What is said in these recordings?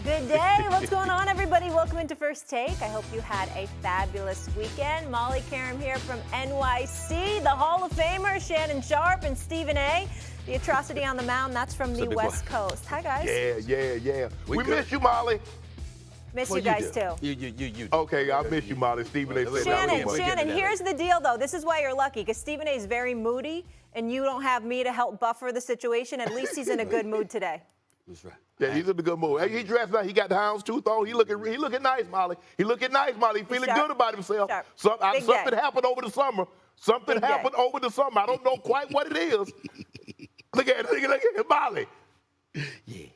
Good day. What's going on, everybody? Welcome into First Take. I hope you had a fabulous weekend. Molly Karam here from NYC. The Hall of Famers, Shannon Sharpe and Stephen A. The atrocity on the mound, that's from the West Coast. Hi, guys. Yeah. We miss you, Molly. Miss you guys, too. You. Okay, I miss you, Molly. Stephen A. said Shannon, here's the deal, though. This is why you're lucky, because Stephen A. is very moody, and you don't have me to help buffer the situation. At least he's in a good mood today. That's right. Yeah, he's in a good mood. Hey, he dressed nice. He got the houndstooth on. He looking nice, Molly. He looking nice, Molly. He feeling good about himself. Something happened over the summer. Something happened over the summer. I don't know quite what it is. Look at Molly. Yeah.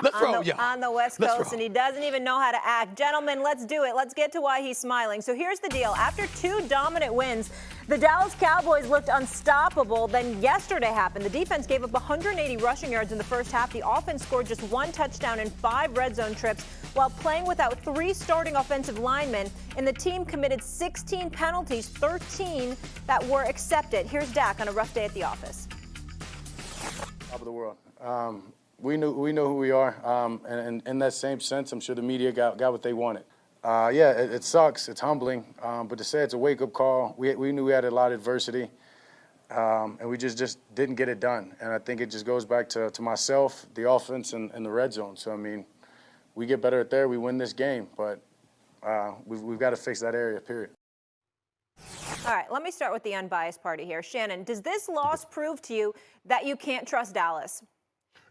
Let's roll, y'all. On the West Coast, and he doesn't even know how to act. Gentlemen, let's do it. Let's get to why he's smiling. So here's the deal. After 2 dominant wins, the Dallas Cowboys looked unstoppable. Then yesterday happened. The defense gave up 180 rushing yards in the first half. The offense scored just 1 touchdown and 5 red zone trips while playing without 3 starting offensive linemen. And the team committed 16 penalties, 13 that were accepted. Here's Dak on a rough day at the office. Top of the world. We know who we are, and in that same sense, I'm sure the media got what they wanted. It sucks. It's humbling, but to say it's a wake-up call, we knew we had a lot of adversity, and we just didn't get it done. And I think it just goes back to myself, the offense, and the red zone. So, I mean, we get better at there, we win this game, but we've got to fix that area, period. All right, let me start with the unbiased party here. Shannon, does this loss prove to you that you can't trust Dallas?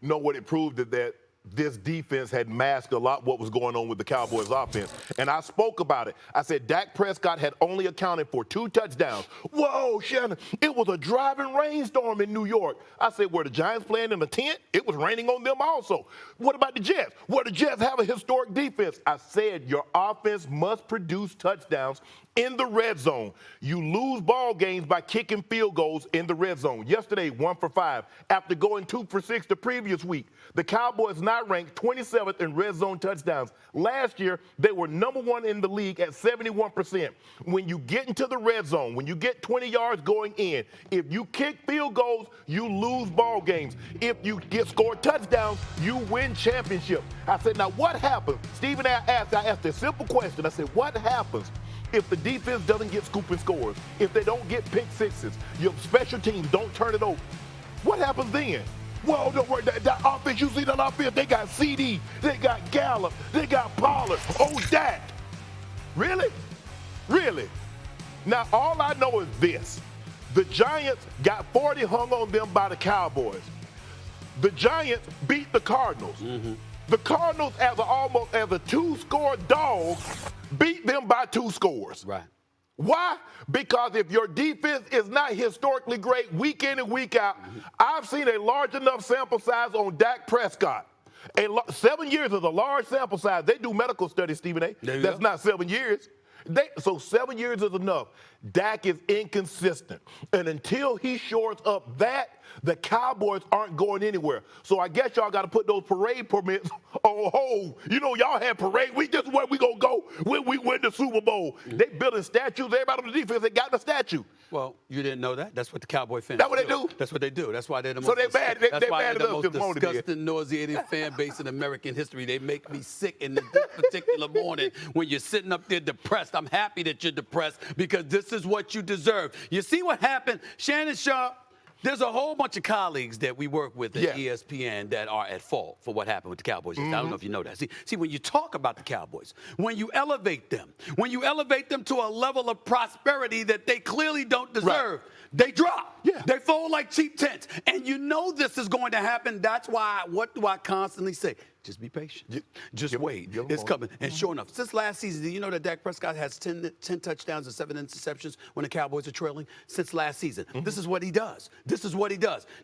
No, what it proved is that this defense had masked a lot what was going on with the Cowboys offense. And I spoke about it. I said Dak Prescott had only accounted for 2 touchdowns. Whoa, Shannon, it was a driving rainstorm in New York. I said, were the Giants playing in a tent? It was raining on them also. What about the Jets? Well, the Jets have a historic defense. I said your offense must produce touchdowns in the red zone. You lose ball games by kicking field goals in the red zone. Yesterday, 1 for 5. After going 2 for 6 the previous week, the Cowboys not ranked 27th in red zone touchdowns. Last year, they were number 1 in the league at 71%. When you get into the red zone, when you get 20 yards going in, if you kick field goals, you lose ball games. If you get scored touchdowns, you win championships. I said, now what happens? Stephen I asked a simple question. I said, what happens if the defense doesn't get scooping scores, if they don't get pick sixes, your special teams don't turn it over? What happens then? Well, don't worry, that offense, you see that offense, they got CD, they got Gallup, they got Pollard, Dak. Really? Now, all I know is this. The Giants got 40 hung on them by the Cowboys. The Giants beat the Cardinals. Mm-hmm. The Cardinals, almost as a 2-score dog, beat them by 2 scores. Right. Why? Because if your defense is not historically great week in and week out, I've seen a large enough sample size on Dak Prescott. 7 years is a large sample size. They do medical studies, Stephen A. That's not 7 years. So 7 years is enough. Dak is inconsistent. And until he shores up that, the Cowboys aren't going anywhere. So I guess y'all got to put those parade permits on hold. You know, y'all had parade. This is where we going to go when we win the Super Bowl. Mm-hmm. They building statues. Everybody on the defense, they got the statue. Well, you didn't know that? That's what the Cowboy fans That's what they do? That's what they do. That's why they're the most, so they're bad. They're why bad they're the most disgusting, nauseating fan base in American history. They make me sick in this particular morning when you're sitting up there depressed. I'm happy that you're depressed because this is what you deserve. You see what happened? Shannon Sharpe, there's a whole bunch of colleagues that we work with at ESPN that are at fault for what happened with the Cowboys. Mm-hmm. I don't know if you know that. See, when you talk about the Cowboys, when you elevate them to a level of prosperity that they clearly don't deserve, they drop. Yeah. They fold like cheap tents. And you know this is going to happen. That's why, what do I constantly say? Just be patient. Just wait. It's coming. And sure enough, since last season, do you know that Dak Prescott has 10 touchdowns and 7 interceptions when the Cowboys are trailing? Since last season. Mm-hmm. This is what he does.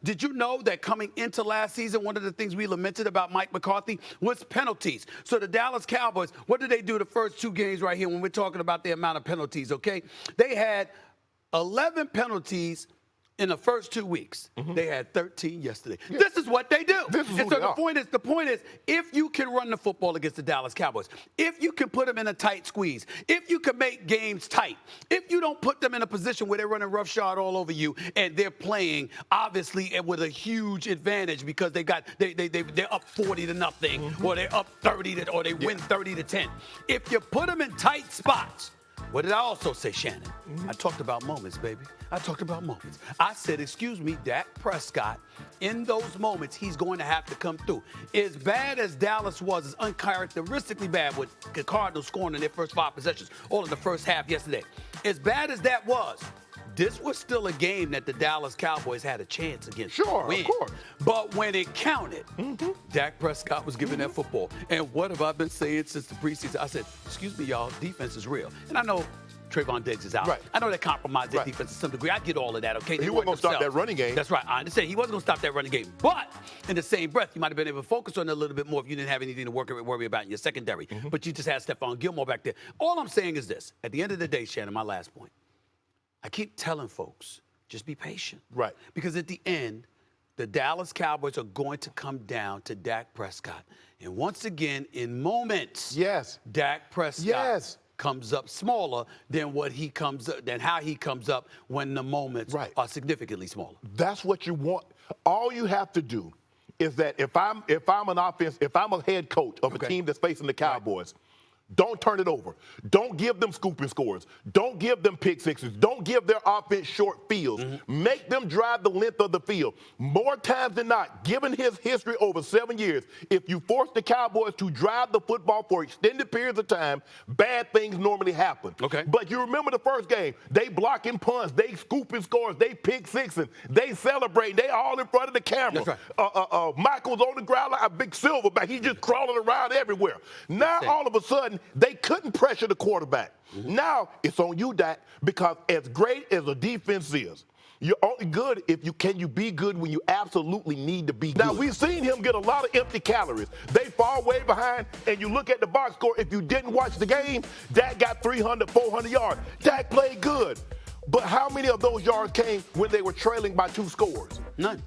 Did you know that coming into last season, one of the things we lamented about Mike McCarthy was penalties? So the Dallas Cowboys, what did they do the first 2 games right here when we're talking about the amount of penalties, okay? They had 11 penalties in the first 2 weeks. They had 13 yesterday. Yeah. This is what they do. This is and so the point is, if you can run the football against the Dallas Cowboys, if you can put them in a tight squeeze, if you can make games tight, if you don't put them in a position where they're running roughshod all over you and they're playing obviously with a huge advantage because they're up 40-0 or they're up 30 or they win 30-10. If you put them in tight spots. What did I also say, Shannon? I talked about moments, baby. I talked about moments. I said, excuse me, Dak Prescott, in those moments, he's going to have to come through. As bad as Dallas was, as uncharacteristically bad with the Cardinals scoring in their first 5 possessions, all in the first half yesterday. As bad as that was, this was still a game that the Dallas Cowboys had a chance against. Sure, of course. But when it counted, Dak Prescott was giving that football. And what have I been saying since the preseason? I said, excuse me, y'all, defense is real. And I know Trayvon Diggs is out. Right. I know they compromised their defense to some degree. I get all of that, okay? He wasn't going to stop that running game. That's right. I understand. He wasn't going to stop that running game. But in the same breath, you might have been able to focus on it a little bit more if you didn't have anything to worry about in your secondary. But you just had Stephon Gilmore back there. All I'm saying is this. At the end of the day, Shannon, my last point, I keep telling folks, just be patient. Right. Because at the end, the Dallas Cowboys are going to come down to Dak Prescott. And once again, in moments, Dak Prescott comes up smaller than how he comes up when the moments are significantly smaller. That's what you want. All you have to do is that if I'm a head coach of a team that's facing the Cowboys, don't turn it over. Don't give them scooping scores. Don't give them pick sixes. Don't give their offense short fields. Make them drive the length of the field. More times than not, given his history over 7 years, if you force the Cowboys to drive the football for extended periods of time, bad things normally happen. Okay. But you remember the first game, they blocking punts, they scooping scores, they pick sixing, they celebrating, they all in front of the camera. That's right. Michael's on the ground like a big silverback. He's just crawling around everywhere. Now, all of a sudden, they couldn't pressure the quarterback. Now it's on you, Dak, because as great as a defense is, you're only good if you be good when you absolutely need to be good. Now, we've seen him get a lot of empty calories. They fall way behind, and you look at the box score, if you didn't watch the game, Dak got 300, 400 yards. Dak played good. But how many of those yards came when they were trailing by 2 scores? None.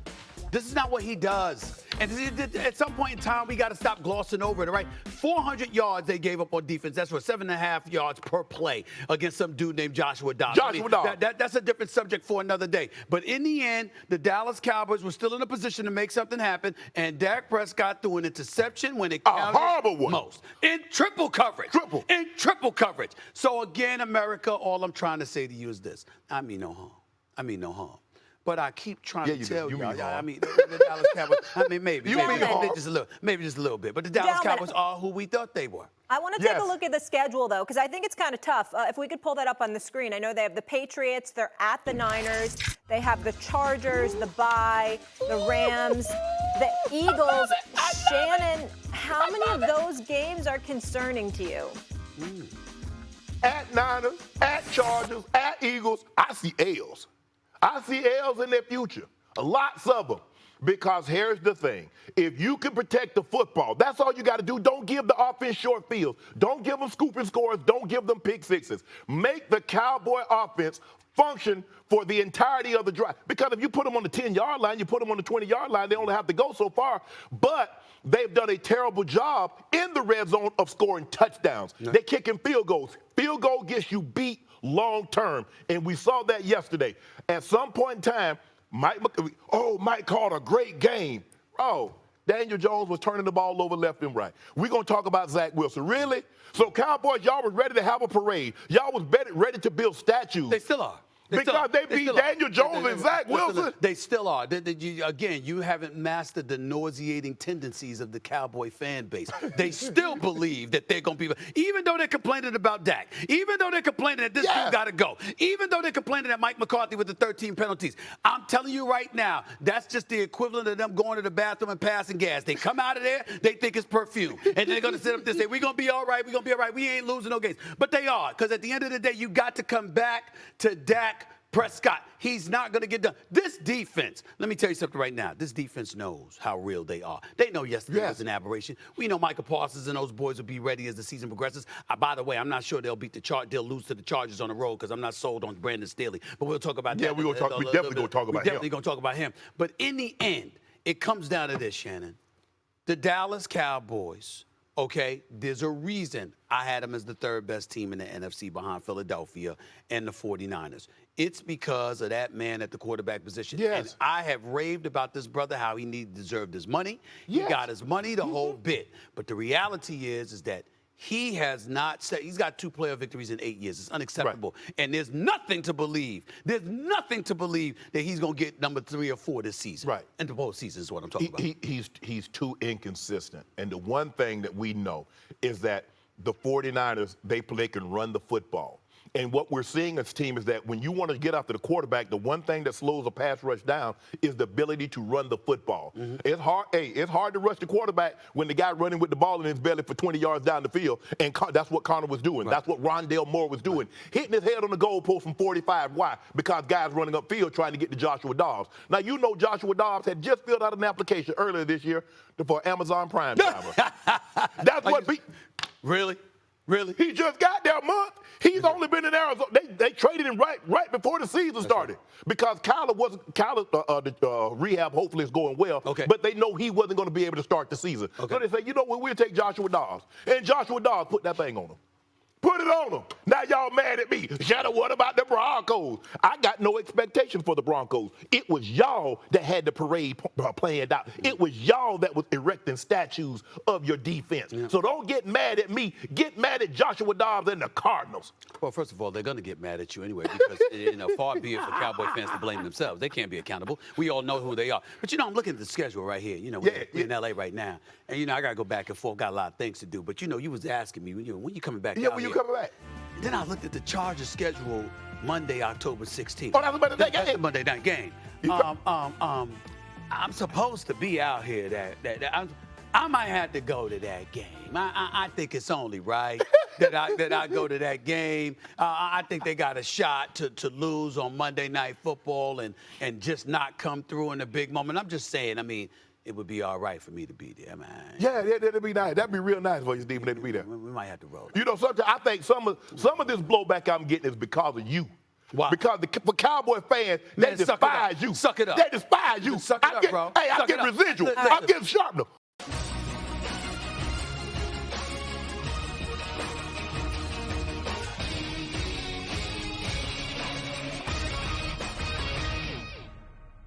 This is not what he does. And at some point in time, we got to stop glossing over it, all right? 400 yards they gave up on defense. That's for 7.5 yards per play against some dude named Joshua Dobbs. That's a different subject for another day. But in the end, the Dallas Cowboys were still in a position to make something happen, and Dak Prescott threw an interception when it counted a horrible one. Most. In triple coverage. In triple coverage. So again, America, all I'm trying to say to you is this. I mean no harm. I mean no harm. But I keep trying to tell you, I mean, the Dallas Cowboys, I mean, maybe just a little bit. But the Dallas Cowboys are who we thought they were. I want to take a look at the schedule, though, because I think it's kind of tough. If we could pull that up on the screen. I know they have the Patriots. They're at the Niners. They have the Chargers, the Bye, the Rams, the Eagles. Shannon, how many of those games are concerning to you? At Niners, at Chargers, at Eagles, I see L's. I see L's in their future, lots of them. Because here's the thing. If you can protect the football, that's all you got to do. Don't give the offense short fields. Don't give them scooping scores. Don't give them pick sixes. Make the Cowboy offense function for the entirety of the drive. Because if you put them on the 10-yard line, you put them on the 20-yard line, they only have to go so far. But they've done a terrible job in the red zone of scoring touchdowns. They're kicking field goals. Field goal gets you beat long term, and we saw that yesterday. At some point in time, Mike called a great game. Oh, Daniel Jones was turning the ball over left and right. We're going to talk about Zach Wilson. Really? So, Cowboys, y'all was ready to have a parade. Y'all was ready to build statues. They still are. Because they beat Daniel Jones and Zach Wilson. They still are. Again, you haven't mastered the nauseating tendencies of the Cowboy fan base. They still believe that they're going to be, even though they're complaining about Dak, even though they're complaining that this dude got to go, even though they're complaining that Mike McCarthy with the 13 penalties. I'm telling you right now, that's just the equivalent of them going to the bathroom and passing gas. They come out of there, they think it's perfume. And they're going to sit up there and say, we're going to be all right, we're going to be all right. We ain't losing no games. But they are, because at the end of the day, you got to come back to Dak Prescott, he's not going to get done. This defense, let me tell you something right now. This defense knows how real they are. They know yesterday was an aberration. We know Micah Parsons and those boys will be ready as the season progresses. By the way, I'm not sure they'll lose to the Chargers on the road because I'm not sold on Brandon Staley. But we'll talk about that. Yeah, we're definitely going to talk about him. We're definitely going to talk about him. But in the end, it comes down to this, Shannon. The Dallas Cowboys, okay, there's a reason I had them as the third best team in the NFC behind Philadelphia and the 49ers. It's because of that man at the quarterback position. Yes. And I have raved about this brother, how he deserved his money. Yes. He got his money the whole bit. But the reality is that he has not said, he's got 2 playoff victories in 8 years. It's unacceptable. Right. And there's nothing to believe that he's going to get number 3 or 4 this season. Right. And the postseason is what I'm talking about. He's too inconsistent. And the one thing that we know is that the 49ers, they can run the football. And what we're seeing as a team is that when you want to get after the quarterback, the one thing that slows a pass rush down is the ability to run the football. Mm-hmm. It's hard. It's hard to rush the quarterback when the guy running with the ball in his belly for 20 yards down the field, and that's what Connor was doing. Right. That's what Rondale Moore was doing, hitting his head on the goalpost from 45. Why? Because guys running upfield trying to get to Joshua Dobbs. Now, you know Joshua Dobbs had just filled out an application earlier this year for Amazon Prime driver. That's what beat. Really? He just got there a month. He's only been in Arizona. They traded him right before the season started because Kyler rehab hopefully is going well. Okay. But they know he wasn't going to be able to start the season. Okay. So they say, you know what, we'll take Joshua Dobbs. And Joshua Dobbs put that thing on him. Put it on them. Now y'all mad at me. Shannon, what about the Broncos? I got no expectation for the Broncos. It was y'all that had the parade planned out. It was y'all that was erecting statues of your defense. Yeah. So don't get mad at me. Get mad at Joshua Dobbs and the Cardinals. Well, first of all, they're going to get mad at you anyway because, far be it for Cowboy fans to blame themselves. They can't be accountable. We all know who they are. But, I'm looking at the schedule right here. We're in L.A. right now. And, I got to go back and forth. Got a lot of things to do. But, you was asking me, when you coming back out here? Coming back? Then I looked at the Chargers schedule Monday, October 16th. Oh, that's a Monday night game. That's a Monday night game. I'm supposed to be out here. I might have to go to that game. I think it's only right that I go to that game. I think they got a shot to lose on Monday Night Football and just not come through in a big moment. I'm just saying, it would be all right for me to be there, man. Yeah, that'd be nice. That'd be real nice for you, Stephen, to be there. We might have to roll. Sometimes I think some of this blowback I'm getting is because of you. Why? Because for Cowboy fans, they despise you. Suck it up. They despise you. Suck it up, bro. Hey, I'm getting residual. I'm getting sharpener.